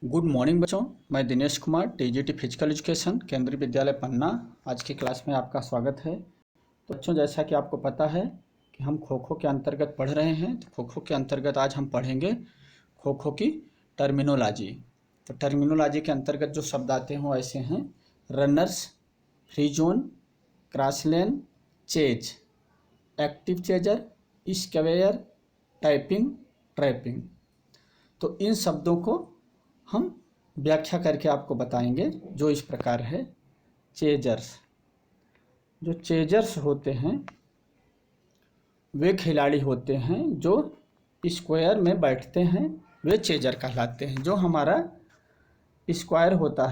Good morning बच्चों, मैं Dinesh Kumar TGT physical education केंद्रीय विद्यालय पन्ना। आज की क्लास में आपका स्वागत है। तो बच्चों, जैसा कि आपको पता है कि हम खो खो के अंतर्गत पढ़ रहे हैं, तो खो खो के अंतर्गत आज हम पढ़ेंगे खो खो की टर्मिनोलॉजी। तो टर्मिनोलॉजी के अंतर्गत जो शब्द आते हैं वो ऐसे हैं: runners, free zone, cross lane, chase, active chaser, square, typing, trapping. तो इन शब्दों को हम व्याख्या करके आपको बताएंगे, जो इस प्रकार है। चेजर्स, जो चेजर्स होते हैं वे खिलाड़ी होते हैं जो स्क्वायर में बैठते हैं, वे चेजर कहलाते हैं। जो हमारा स्क्वायर होता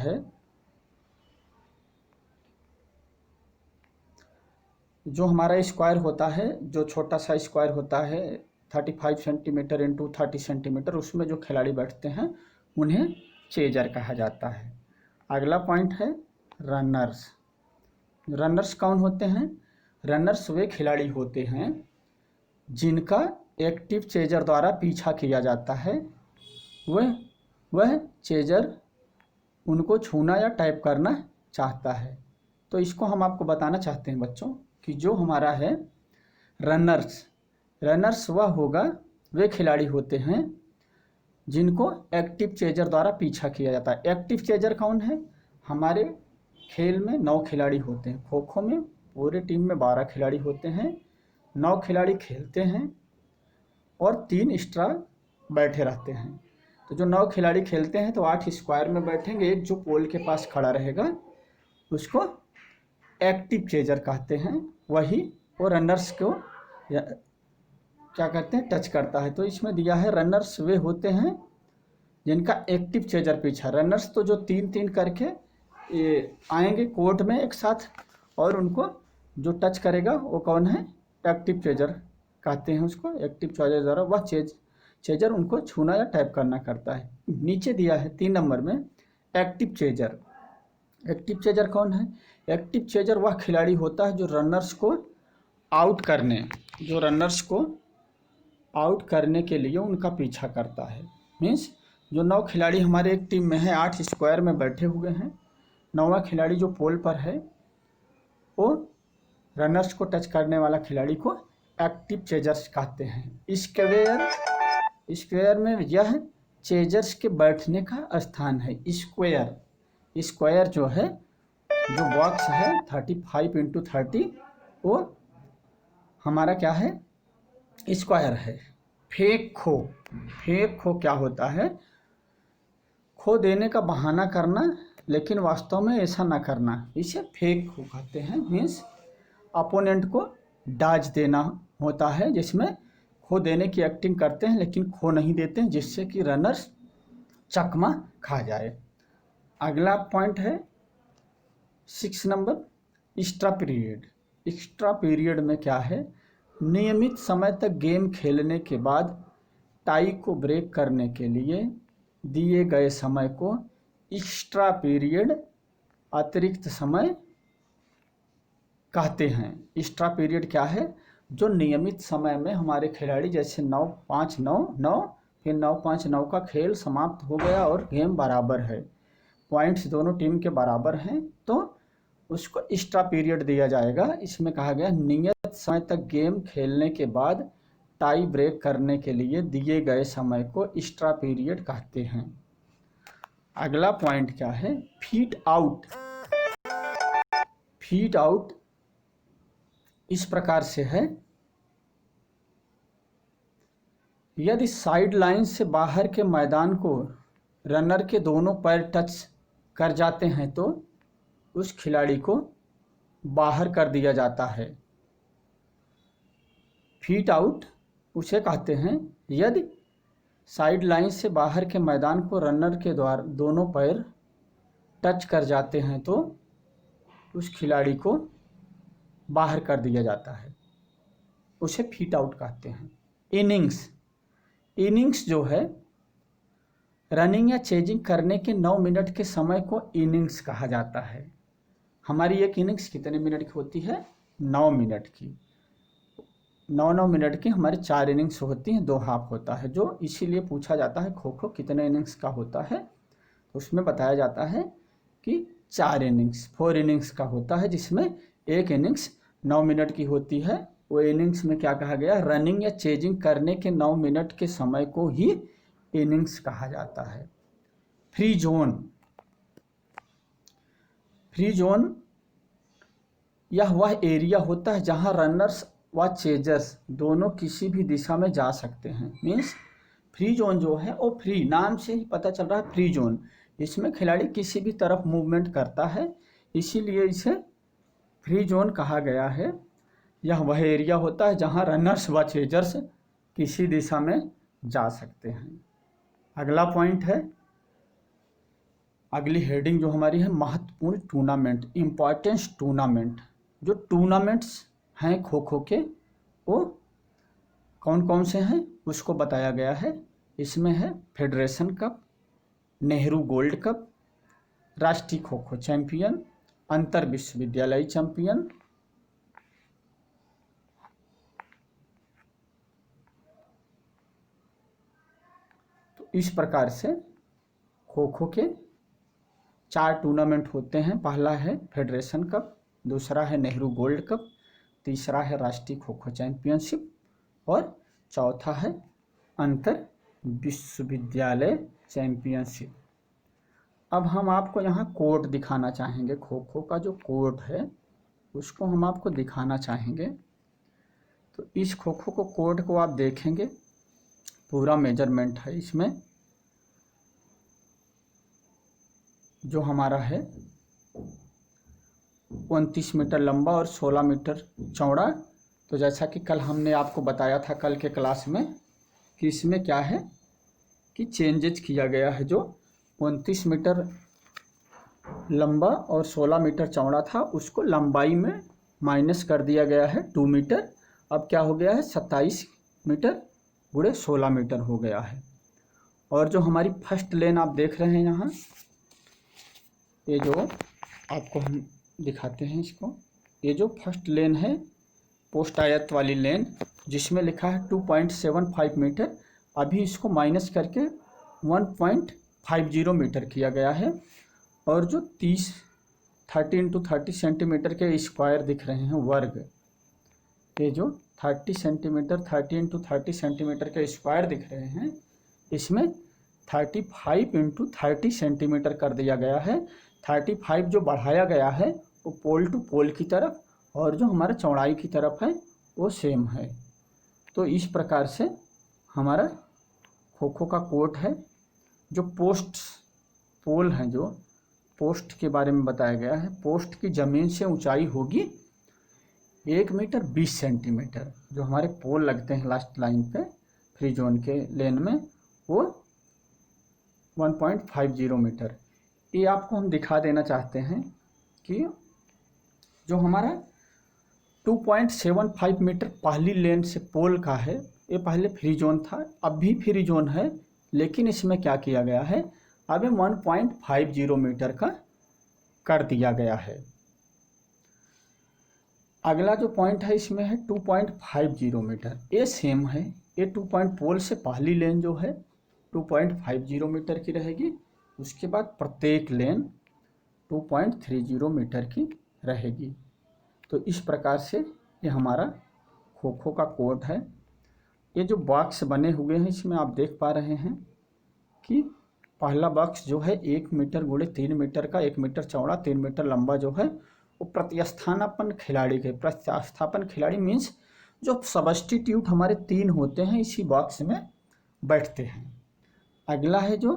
है, जो छोटा सा स्क्वायर होता है 35 सेंटीमीटर इंटू 30 सेंटीमीटर, उसमें जो खिलाड़ी बैठते हैं उन्हें चेजर कहा जाता है। अगला पॉइंट है रनर्स। रनर्स कौन होते हैं? रनर्स वे खिलाड़ी होते हैं जिनका एक्टिव चेजर द्वारा पीछा किया जाता है। वह चेजर उनको छूना या टाइप करना चाहता है। तो इसको हम आपको बताना चाहते हैं बच्चों कि जो हमारा है रनर्स वे खिलाड़ी होते हैं जिनको एक्टिव चेजर द्वारा पीछा किया जाता है। एक्टिव चेजर कौन है? हमारे खेल में 9 खिलाड़ी होते हैं। खो खो में पूरे टीम में 12 खिलाड़ी होते हैं। 9 खिलाड़ी खेलते हैं और 3 एक्स्ट्रा बैठे रहते हैं। तो जो 9 खिलाड़ी खेलते हैं तो 8 स्क्वायर में बैठेंगे। एक जो पोल के पास खड़ा रहेगा उसको एक्टिव चेजर कहते हैं। वही वो रनर्स को क्या कहते हैं, टच करता है। तो इसमें दिया है रनर्स वे होते हैं जिनका एक्टिव चेजर पीछा। रनर्स तो जो 3-3 करके ये आएंगे कोर्ट में एक साथ, और उनको जो टच करेगा वो कौन है? एक्टिव चेजर कहते हैं उसको। एक्टिव चेजर द्वारा वह चेजर उनको छूना या टाइप करना करता है। नीचे दिया है 3 नंबर में एक्टिव चेजर। एक्टिव चेजर कौन है? एक्टिव चेजर वह खिलाड़ी होता है जो रनर्स को आउट करने के लिए उनका पीछा करता है। मीन्स जो 9 खिलाड़ी हमारे एक टीम में है, 8 स्क्वायर में बैठे हुए हैं। 9वां खिलाड़ी जो पोल पर है वो रनर्स को टच करने वाला खिलाड़ी को एक्टिव चेजर्स कहते हैं। स्क्वायर में यह चेजर्स के बैठने का स्थान है। स्क्वायर जो है, जो बॉक्स है 35 इंटू 30, वो हमारा क्या है? स्क्वायर है। फेक खो क्या होता है? खो देने का बहाना करना लेकिन वास्तव में ऐसा ना करना, इसे फेक खो कहते हैं। मीन्स अपोनेंट को डाज देना होता है, जिसमें खो देने की एक्टिंग करते हैं लेकिन खो नहीं देते हैं, जिससे कि रनर्स चकमा खा जाए। अगला पॉइंट है 6 number, extra period. Extra period में क्या है? नियमित समय तक गेम खेलने के बाद टाई को ब्रेक करने के लिए दिए गए समय को एक्स्ट्रा पीरियड, अतिरिक्त समय कहते हैं। एक्स्ट्रा पीरियड क्या है? जो नियमित समय में हमारे खिलाड़ी, जैसे 9-5-9 फिर 9-5-9 का खेल समाप्त हो गया और गेम बराबर है, पॉइंट्स दोनों टीम के बराबर हैं, तो उसको एक्स्ट्रा पीरियड दिया जाएगा। इसमें कहा गया नियत समय तक गेम खेलने के बाद टाई ब्रेक करने के लिए दिए गए समय को एक्स्ट्रा पीरियड कहते हैं। अगला पॉइंट क्या है? फीट आउट इस प्रकार से है: यदि साइड लाइन से बाहर के मैदान को रनर के दोनों पैर टच कर जाते हैं तो उस खिलाड़ी को बाहर कर दिया जाता है। फीट आउट उसे कहते हैं यदि साइड लाइन से बाहर के मैदान को रनर के द्वारा दोनों पैर टच कर जाते हैं तो उस खिलाड़ी को बाहर कर दिया जाता है, उसे फीट आउट कहते हैं। इनिंग्स जो है, रनिंग या चेजिंग करने के 9 मिनट के समय को इनिंग्स कहा जाता है। हमारी एक इनिंग्स कितने मिनट की होती है? 9 मिनट की। 9 मिनट की हमारी 4 इनिंग्स होती हैं, 2 हाफ होता है। जो इसीलिए पूछा जाता है खो खो कितने इनिंग्स का होता है? तो उसमें बताया जाता है कि 4 इनिंग्स 4 इनिंग्स का होता है, जिसमें एक इनिंग्स 9 मिनट की होती है। वो इनिंग्स में क्या कहा गया, रनिंग या चेजिंग करने के 9 मिनट के समय को ही इनिंग्स कहा जाता है। फ्री जोन, फ्री जोन यह वह एरिया होता है जहां रनर्स व चेजर्स दोनों किसी भी दिशा में जा सकते हैं। मीन्स फ्री जोन जो है वो फ्री, नाम से ही पता चल रहा है फ्री जोन, इसमें खिलाड़ी किसी भी तरफ मूवमेंट करता है, इसीलिए इसे फ्री जोन कहा गया है। यह वह एरिया होता है जहां रनर्स व चेजर्स किसी दिशा में जा सकते हैं। अगला पॉइंट है, अगली हेडिंग जो हमारी है, महत्वपूर्ण टूर्नामेंट, इम्पॉर्टेंस टूर्नामेंट। जो टूर्नामेंट्स हैं खो खो के वो कौन कौन से हैं उसको बताया गया है। इसमें है federation cup, Nehru gold cup, राष्ट्रीय खो खो चैंपियन, अंतर विश्वविद्यालय चैंपियन, तो इस प्रकार से खो खो के 4 टूर्नामेंट होते हैं। पहला है फेडरेशन कप, दूसरा है नेहरू गोल्ड कप, तीसरा है राष्ट्रीय खो खो चैंपियनशिप और चौथा है अंतर विश्वविद्यालय चैंपियनशिप। अब हम आपको यहाँ कोड दिखाना चाहेंगे, खो खो का जो कोड है उसको हम आपको दिखाना चाहेंगे। तो इस खो खो को कोड को आप देखेंगे, पूरा मेजरमेंट है इसमें, जो हमारा है 29 मीटर लंबा और 16 मीटर चौड़ा। तो जैसा कि कल हमने आपको बताया था कल के क्लास में कि इसमें क्या है कि चेंजेज किया गया है। जो 29 मीटर लंबा और 16 मीटर चौड़ा था उसको लंबाई में माइनस कर दिया गया है 2 मीटर। अब क्या हो गया है 27 मीटर गुणे 16 मीटर हो गया है। और जो हमारी फर्स्ट लेन आप देख रहे हैं यहाँ, ये जो आपको हम दिखाते हैं इसको, ये जो फर्स्ट लेन है पोस्ट आयत वाली लेन जिसमें लिखा है 2.75 मीटर, अभी इसको माइनस करके 1.50 मीटर किया गया है। और जो 30 × 30 सेंटीमीटर के स्क्वायर दिख रहे हैं वर्ग, ये जो 30 सेंटीमीटर 30 × 30 सेंटीमीटर के स्क्वायर दिख रहे हैं, इसमें 35 × 30 सेंटीमीटर कर दिया गया है। 35 जो बढ़ाया गया है वो पोल टू पोल की तरफ, और जो हमारा चौड़ाई की तरफ है वो सेम है। तो इस प्रकार से हमारा खो खो का कोड है। जो पोस्ट पोल हैं, जो पोस्ट के बारे में बताया गया है, पोस्ट की ज़मीन से ऊंचाई होगी 1 मीटर 20 सेंटीमीटर। जो हमारे पोल लगते हैं लास्ट लाइन पे फ्री जोन के लेन में, वो 1.50 मीटर। ये आपको हम दिखा देना चाहते हैं कि जो हमारा 2.75 मीटर पहली लेन से पोल का है, ये पहले फ्री जोन था, अब भी फ्री जोन है, लेकिन इसमें क्या किया गया है, अब 1.50 मीटर का कर दिया गया है। अगला जो पॉइंट है इसमें है 2.50 मीटर, ये सेम है। ये 2 पॉइंट पोल से पहली लेन जो है 2.50 मीटर की रहेगी, उसके बाद प्रत्येक लेन 2.30 मीटर की रहेगी। तो इस प्रकार से ये हमारा खो खो का कोड है। ये जो बॉक्स बने हुए हैं इसमें आप देख पा रहे हैं कि पहला बॉक्स जो है 1 मीटर गुणे 3 मीटर का, 1 मीटर चौड़ा 3 मीटर लंबा जो है वो प्रतिस्थापन खिलाड़ी के, प्रतिस्थापन खिलाड़ी मीन्स जो सबस्टिट्यूट हमारे 3 होते हैं इसी बॉक्स में बैठते हैं। अगला है जो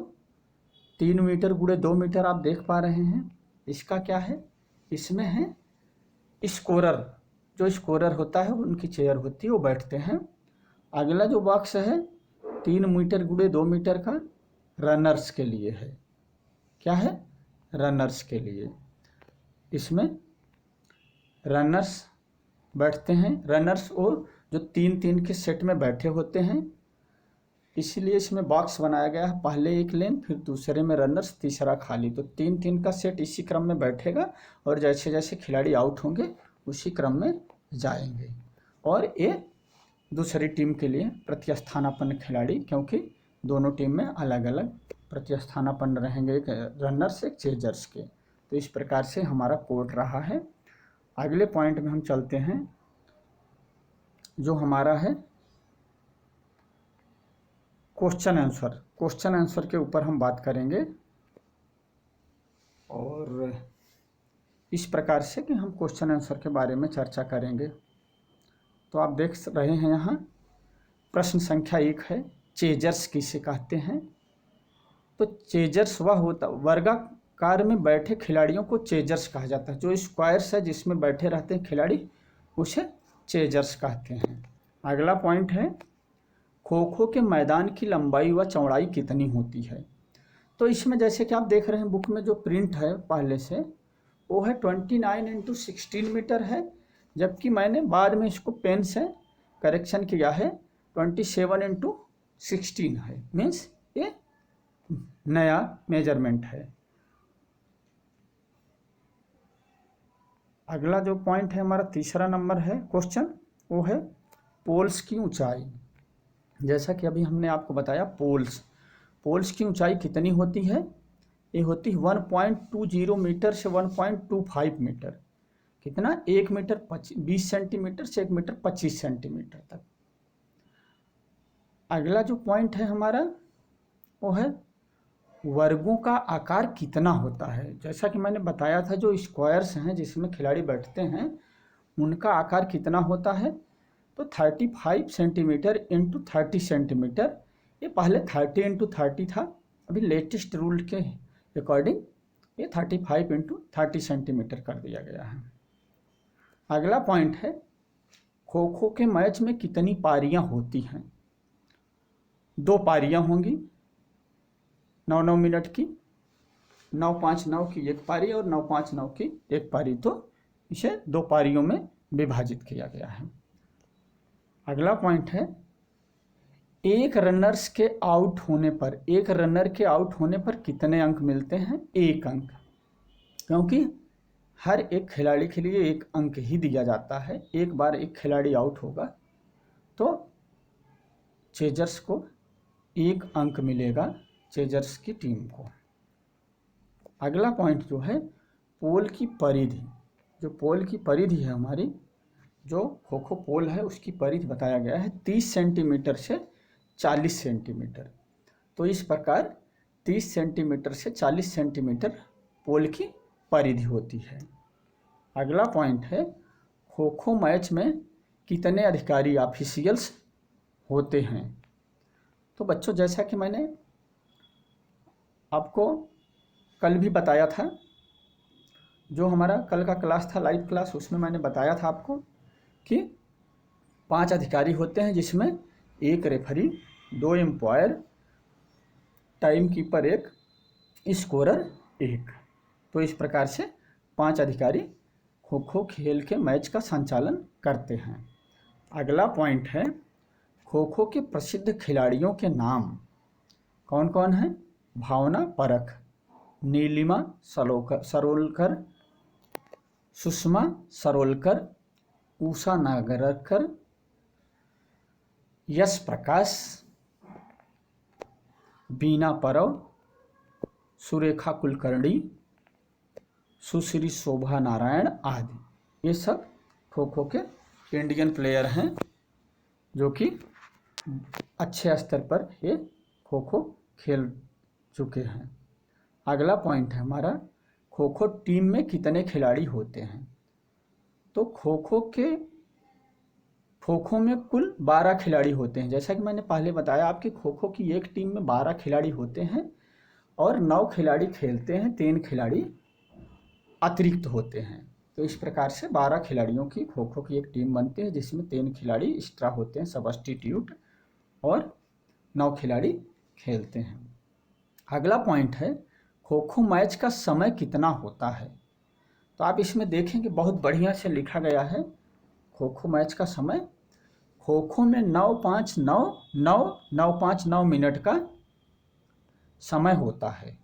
3 मीटर गुणे 2 मीटर आप देख पा रहे हैं, इसका क्या है, इसमें है स्कोरर, जो स्कोरर होता है उनकी चेयर होती है, वो बैठते हैं। अगला जो बॉक्स है 3 मीटर गुणे 2 मीटर का, रनर्स के लिए है। क्या है, रनर्स के लिए। इसमें रनर्स बैठते हैं। रनर्स वो जो 3-3 के सेट में बैठे होते हैं, इसीलिए इसमें बॉक्स बनाया गया है। पहले एक लेन, फिर दूसरे में रनर्स, तीसरा खाली। तो 3-3 का सेट इसी क्रम में बैठेगा और जैसे जैसे खिलाड़ी आउट होंगे उसी क्रम में जाएंगे। और ये दूसरी टीम के लिए प्रतिस्थापन खिलाड़ी, क्योंकि दोनों टीम में अलग अलग प्रतिस्थानापन्न रहेंगे एक रनर्स एक चेजर्स के। तो इस प्रकार से हमारा कोड रहा है। अगले पॉइंट में हम चलते हैं, जो हमारा है क्वेश्चन आंसर। क्वेश्चन आंसर के ऊपर हम बात करेंगे और इस प्रकार से कि हम क्वेश्चन आंसर के बारे में चर्चा करेंगे। तो आप देख रहे हैं यहाँ प्रश्न संख्या 1 है, चेजर्स किसे कहते हैं। तो चेजर्स वह होता, वर्गाकार में बैठे खिलाड़ियों को चेजर्स कहा जाता है। जो स्क्वायर्स है जिसमें बैठे रहते हैं खिलाड़ी, उसे चेजर्स कहते हैं। अगला पॉइंट है, खो खो के मैदान की लंबाई व चौड़ाई कितनी होती है। तो इसमें जैसे कि आप देख रहे हैं बुक में जो प्रिंट है पहले से, वो है 29 × 16 मीटर है, जबकि मैंने बाद में इसको पेन से करेक्शन किया है, 27 × 16 है। मीन्स ये नया मेजरमेंट है। अगला जो पॉइंट है हमारा तीसरा नंबर है क्वेश्चन, वो है पोल्स की ऊंचाई। जैसा कि अभी हमने आपको बताया पोल्स की ऊंचाई कितनी होती है। ये होती है 1.20 मीटर से 1.25 मीटर। कितना, 1 मीटर 20 सेंटीमीटर से 1 मीटर 25 सेंटीमीटर तक। अगला जो पॉइंट है हमारा वो है वर्गों का आकार कितना होता है। जैसा कि मैंने बताया था, जो स्क्वायर्स हैं जिसमें खिलाड़ी बैठते हैं उनका आकार कितना होता है। तो 35 सेंटीमीटर इंटू 30 सेंटीमीटर। ये पहले 30 × 30 था, अभी लेटेस्ट रूल के अकॉर्डिंग ये 35 × 30 सेंटीमीटर कर दिया गया है। अगला पॉइंट है, खो खो के मैच में कितनी पारियां होती हैं। 2 पारियां होंगी, 9-9 मिनट की, 9-5-9 की एक पारी और 9-5-9 की एक पारी। तो इसे 2 पारियों में विभाजित किया गया है। अगला पॉइंट है, एक रनर के आउट होने पर कितने अंक मिलते हैं। 1 अंक, क्योंकि हर एक खिलाड़ी के लिए 1 अंक ही दिया जाता है। एक बार एक खिलाड़ी आउट होगा तो चेजर्स को 1 अंक मिलेगा, चेजर्स की टीम को। अगला पॉइंट जो है पोल की परिधि। जो पोल की परिधि है हमारी, जो खो खो पोल है उसकी परिधि बताया गया है 30 सेंटीमीटर से 40 सेंटीमीटर। तो इस प्रकार 30 सेंटीमीटर से 40 सेंटीमीटर पोल की परिधि होती है। अगला पॉइंट है, खो खो मैच में कितने अधिकारी ऑफिशियल्स होते हैं। तो बच्चों, जैसा कि मैंने आपको कल भी बताया था, जो हमारा कल का क्लास था लाइव क्लास, उसमें मैंने बताया था आपको कि 5 अधिकारी होते हैं, जिसमें 1 referee, 2 umpire, time keeper 1, scorer 1। तो इस प्रकार से 5 अधिकारी खो खो खेल के मैच का संचालन करते हैं। अगला पॉइंट है, खो खो के प्रसिद्ध खिलाड़ियों के नाम कौन कौन हैं। भावना परख, नीलिमा सरोलकर, सुषमा सरोलकर, उषा नागरकर, यश प्रकाश, बीना परव, सुरेखा कुलकर्णी, सुश्री शोभा नारायण आदि। ये सब खो खो के इंडियन प्लेयर हैं, जो कि अच्छे स्तर पर ये खो खो खेल चुके हैं। अगला पॉइंट है हमारा, खो खो टीम में कितने खिलाड़ी होते हैं। तो खो खो में कुल 12 खिलाड़ी होते हैं। जैसा कि मैंने पहले बताया आपकी, खो खो की एक टीम में 12 खिलाड़ी होते हैं और 9 खिलाड़ी खेलते हैं, 3 खिलाड़ी अतिरिक्त होते हैं। तो इस प्रकार से 12 खिलाड़ियों की खो खो की एक टीम बनती है, जिसमें 3 खिलाड़ी एक्स्ट्रा होते हैं सब्स्टिट्यूट, और 9 खिलाड़ी खेलते हैं। अगला पॉइंट है, खो खो मैच का समय कितना होता है। तो आप इसमें देखेंगे बहुत बढ़िया से लिखा गया है खो खो मैच का समय। खो खो में 9-5-9 मिनट का समय होता है,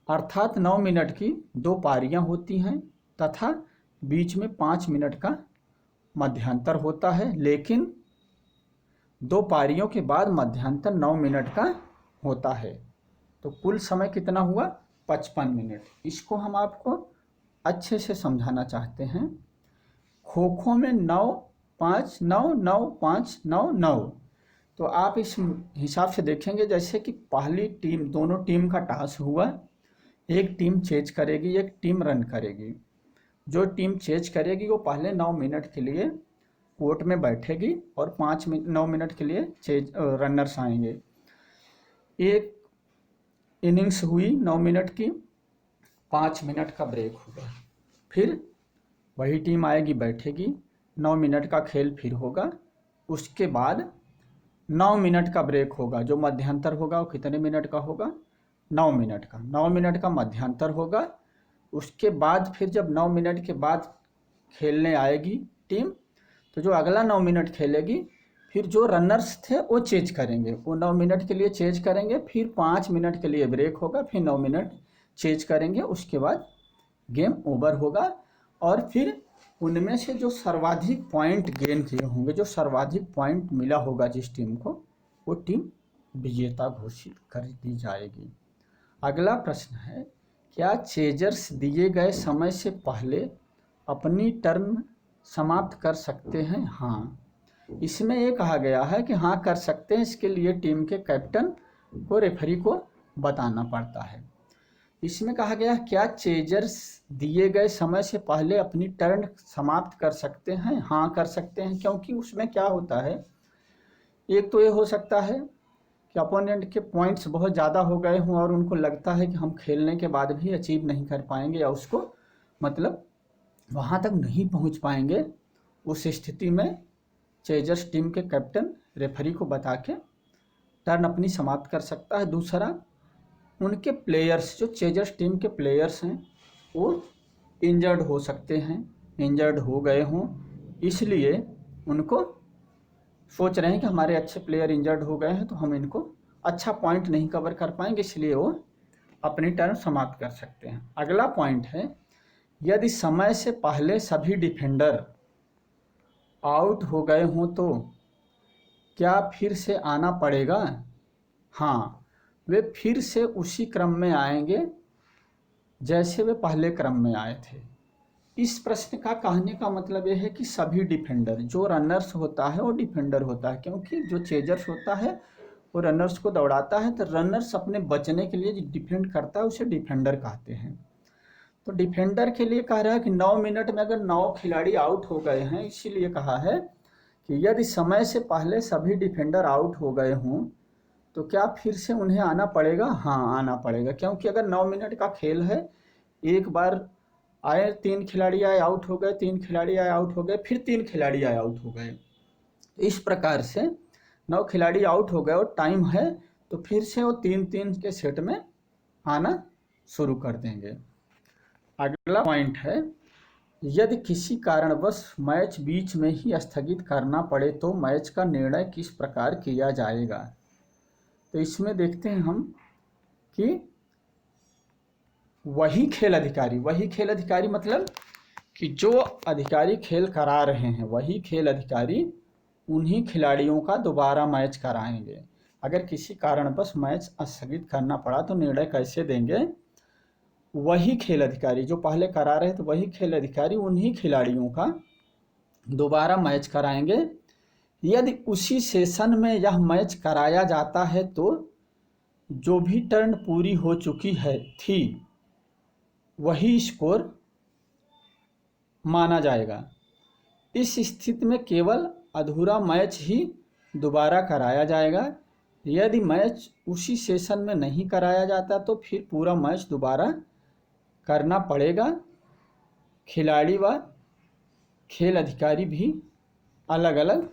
अर्थात 9 मिनट की 2 पारियां होती हैं तथा बीच में 5 मिनट का मध्यांतर होता है। लेकिन 2 पारियों के बाद मध्यांतर 9 मिनट का होता है। तो कुल समय कितना हुआ 55 मिनट। इसको हम आपको अच्छे से समझाना चाहते हैं। खो खो में 9 5 9 9 5 9 9, तो आप इस हिसाब से देखेंगे जैसे कि पहली टीम, दोनों टीम का टॉस हुआ, एक टीम चेज करेगी, एक टीम रन करेगी। जो टीम चेज करेगी वो पहले 9 मिनट के लिए कोर्ट में बैठेगी और 9 मिनट के लिए चेज रनर्स आएंगे। एक इनिंग्स हुई 9 मिनट की, 5 मिनट का ब्रेक होगा, फिर वही टीम आएगी बैठेगी, 9 मिनट का खेल फिर होगा। उसके बाद 9 मिनट का ब्रेक होगा, जो मध्यांतर होगा वो कितने मिनट का होगा 9 मिनट का, 9 मिनट का मध्यांतर होगा। उसके बाद फिर जब 9 मिनट के बाद खेलने आएगी टीम, तो जो अगला 9 मिनट खेलेगी, फिर जो रनर्स थे वो चेज करेंगे, वो 9 मिनट के लिए चेज करेंगे, फिर 5 मिनट के लिए ब्रेक होगा, फिर 9 मिनट चेज करेंगे, उसके बाद गेम ओवर होगा। और फिर उनमें से जो सर्वाधिक पॉइंट गेन किए होंगे, जो सर्वाधिक पॉइंट मिला होगा जिस टीम को, वो टीम विजेता घोषित कर दी जाएगी। अगला प्रश्न है, क्या चेजर्स दिए गए समय से पहले अपनी टर्न समाप्त कर सकते हैं? हाँ, इसमें ये कहा गया है कि हाँ कर सकते हैं। इसके लिए टीम के कैप्टन को, रेफरी को बताना पड़ता है। इसमें कहा गया क्या चेजर्स दिए गए समय से पहले अपनी टर्न समाप्त कर सकते हैं? हाँ कर सकते हैं, क्योंकि उसमें क्या होता है, एक तो ये हो सकता है कि अपोनेंट के पॉइंट्स बहुत ज़्यादा हो गए हों और उनको लगता है कि हम खेलने के बाद भी अचीव नहीं कर पाएंगे, या उसको मतलब वहाँ तक नहीं पहुँच पाएंगे। उस स्थिति में चेजर्स टीम के कैप्टन रेफरी को बता के टर्न अपनी समाप्त कर सकता है। दूसरा, उनके प्लेयर्स, जो चेजर्स टीम के प्लेयर्स हैं, वो इंजर्ड हो सकते हैं, इंजर्ड हो गए हों, इसलिए उनको सोच रहे हैं कि हमारे अच्छे प्लेयर इंजर्ड हो गए हैं तो हम इनको अच्छा पॉइंट नहीं कवर कर पाएंगे, इसलिए वो अपनी टर्न समाप्त कर सकते हैं। अगला पॉइंट है, यदि समय से पहले सभी डिफेंडर आउट हो गए हों तो क्या फिर से आना पड़ेगा? हाँ, वे फिर से उसी क्रम में आएंगे जैसे वे पहले क्रम में आए थे। इस प्रश्न का कहने का मतलब यह है कि सभी डिफेंडर, जो रनर्स होता है वो डिफेंडर होता है, क्योंकि जो चेजर्स होता है वो रनर्स को दौड़ाता है, तो रनर्स अपने बचने के लिए जो डिफेंड करता है उसे डिफेंडर कहते हैं। तो डिफेंडर के लिए कह रहा है कि 9 मिनट में अगर 9 खिलाड़ी आउट हो गए हैं, इसीलिए कहा है कि यदि समय से पहले सभी डिफेंडर आउट हो गए हों तो क्या फिर से उन्हें आना पड़ेगा? हाँ आना पड़ेगा, क्योंकि अगर 9 मिनट का खेल है, एक बार आए 3 खिलाड़ी आए आउट हो गए, 3 खिलाड़ी आए आउट हो गए, फिर 3 खिलाड़ी आए आउट हो गए, इस प्रकार से 9 खिलाड़ी आउट हो गए और टाइम है, तो फिर से वो 3-3 के सेट में आना शुरू कर देंगे। अगला पॉइंट है, यदि किसी कारणवश मैच बीच में ही स्थगित करना पड़े तो मैच का निर्णय किस प्रकार किया जाएगा? तो इसमें देखते हैं हम कि वही खेल अधिकारी मतलब कि जो अधिकारी खेल करा रहे हैं, वही खेल अधिकारी उन्हीं खिलाड़ियों का दोबारा मैच कराएंगे। अगर किसी कारणवश मैच स्थगित करना पड़ा तो निर्णय कैसे देंगे? वही खेल अधिकारी जो पहले करा रहे थे, वही खेल अधिकारी उन्हीं खिलाड़ियों का दोबारा मैच कराएंगे। यदि उसी सेशन में यह मैच कराया जाता है तो जो भी टर्न पूरी हो चुकी थी वही स्कोर माना जाएगा। इस स्थिति में केवल अधूरा मैच ही दोबारा कराया जाएगा। यदि मैच उसी सेशन में नहीं कराया जाता तो फिर पूरा मैच दोबारा करना पड़ेगा। खिलाड़ी व खेल अधिकारी भी अलग अलग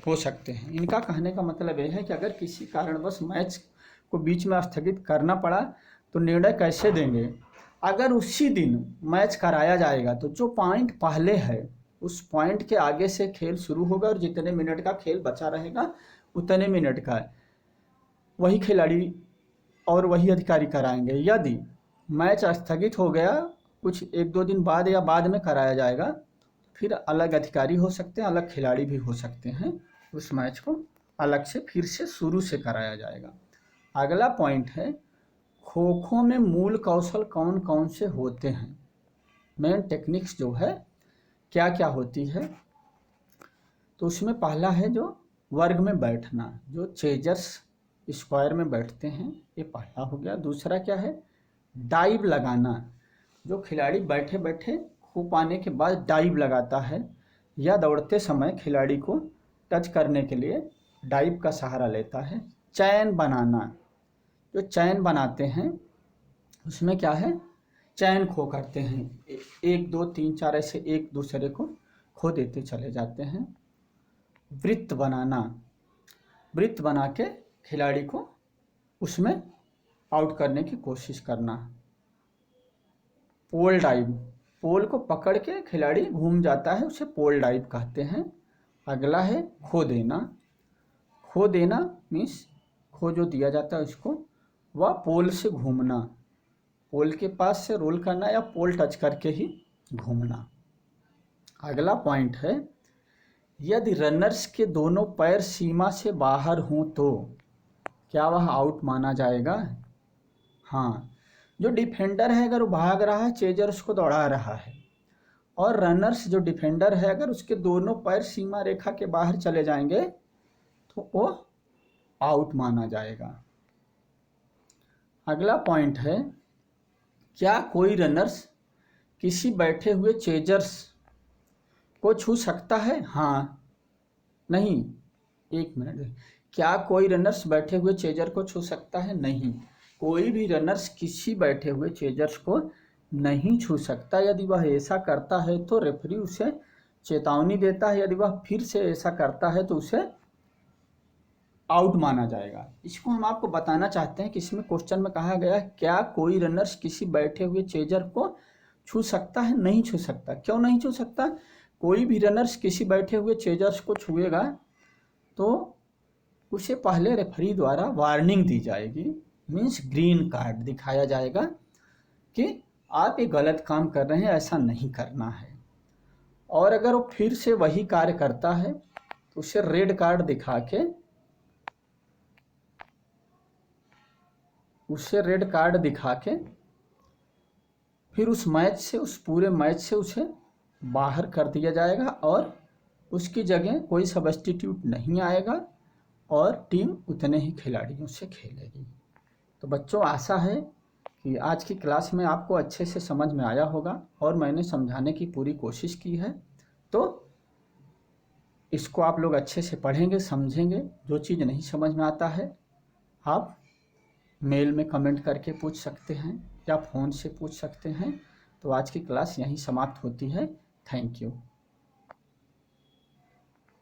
हो सकते हैं। इनका कहने का मतलब यह है कि अगर किसी कारणवश मैच को बीच में स्थगित करना पड़ा तो निर्णय कैसे देंगे? अगर उसी दिन मैच कराया जाएगा तो जो पॉइंट पहले है उस पॉइंट के आगे से खेल शुरू होगा और जितने मिनट का खेल बचा रहेगा उतने मिनट का वही खिलाड़ी और वही अधिकारी कराएंगे। यदि मैच स्थगित हो गया, कुछ 1-2 दिन बाद या बाद में कराया जाएगा, फिर अलग अधिकारी हो सकते हैं, अलग खिलाड़ी भी हो सकते हैं, उस मैच को अलग से फिर से शुरू से कराया जाएगा। अगला पॉइंट है, खो खो में मूल कौशल कौन कौन से होते हैं, मेन टेक्निक्स जो है क्या क्या होती है। तो उसमें पहला है जो वर्ग में बैठना, जो चेजर्स स्क्वायर में बैठते हैं, ये पहला हो गया। दूसरा क्या है, डाइव लगाना, जो खिलाड़ी बैठे बैठे खो पाने के बाद डाइव लगाता है या दौड़ते समय खिलाड़ी को टच करने के लिए डाइव का सहारा लेता है। चैन बनाना, जो चैन बनाते हैं उसमें क्या है, चैन खो करते हैं, 1 2 3 4 ऐसे एक दूसरे को खो देते चले जाते हैं। वृत्त बनाना, वृत्त बना के खिलाड़ी को उसमें आउट करने की कोशिश करना। पोल डाइव, पोल को पकड़ के खिलाड़ी घूम जाता है, उसे पोल डाइव कहते हैं। अगला है खो देना, खो देना मीन्स खो जो दिया जाता है उसको, वह पोल से घूमना, पोल के पास से रोल करना या पोल टच करके ही घूमना। अगला पॉइंट है, यदि रनर्स के दोनों पैर सीमा से बाहर हों तो क्या वह आउट माना जाएगा। हाँ, जो डिफेंडर है अगर वो भाग रहा है, चेजर उसको दौड़ा रहा है, और रनर्स जो डिफेंडर है अगर उसके दोनों पैर सीमा रेखा के बाहर चले जाएंगे तो वो आउट माना जाएगा। अगला पॉइंट है, क्या कोई रनर्स किसी बैठे हुए चेजर्स को छू सकता है। हाँ, नहीं, एक मिनट, क्या कोई रनर्स बैठे हुए चेजर को छू सकता है। नहीं, कोई भी रनर्स किसी बैठे हुए चेजर्स को नहीं छू सकता। यदि वह ऐसा करता है तो रेफरी उसे चेतावनी देता है, यदि वह फिर से ऐसा करता है तो उसे आउट माना जाएगा। इसको हम आपको बताना चाहते हैं कि इसमें क्वेश्चन में कहा गया क्या कोई रनर्स किसी बैठे हुए चेजर को छू सकता है, नहीं छू सकता। क्यों नहीं छू सकता, कोई भी रनर्स किसी बैठे हुए चेजर्स को छुएगा तो उसे पहले रेफरी द्वारा वार्निंग दी जाएगी, मीन्स ग्रीन कार्ड दिखाया जाएगा कि आप ये गलत काम कर रहे हैं, ऐसा नहीं करना है। और अगर वो फिर से वही कार्य करता है तो उसे रेड कार्ड दिखा के, फिर उस मैच से, उस पूरे मैच से उसे बाहर कर दिया जाएगा और उसकी जगह कोई सब्स्टिट्यूट नहीं आएगा और टीम उतने ही खिलाड़ियों से खेलेगी। तो बच्चों, आशा है कि आज की क्लास में आपको अच्छे से समझ में आया होगा और मैंने समझाने की पूरी कोशिश की है। तो इसको आप लोग अच्छे से पढ़ेंगे, समझेंगे। जो चीज़ नहीं समझ में आता है आप मेल में कमेंट करके पूछ सकते हैं या फ़ोन से पूछ सकते हैं। तो आज की क्लास यहीं समाप्त होती है। Thank you.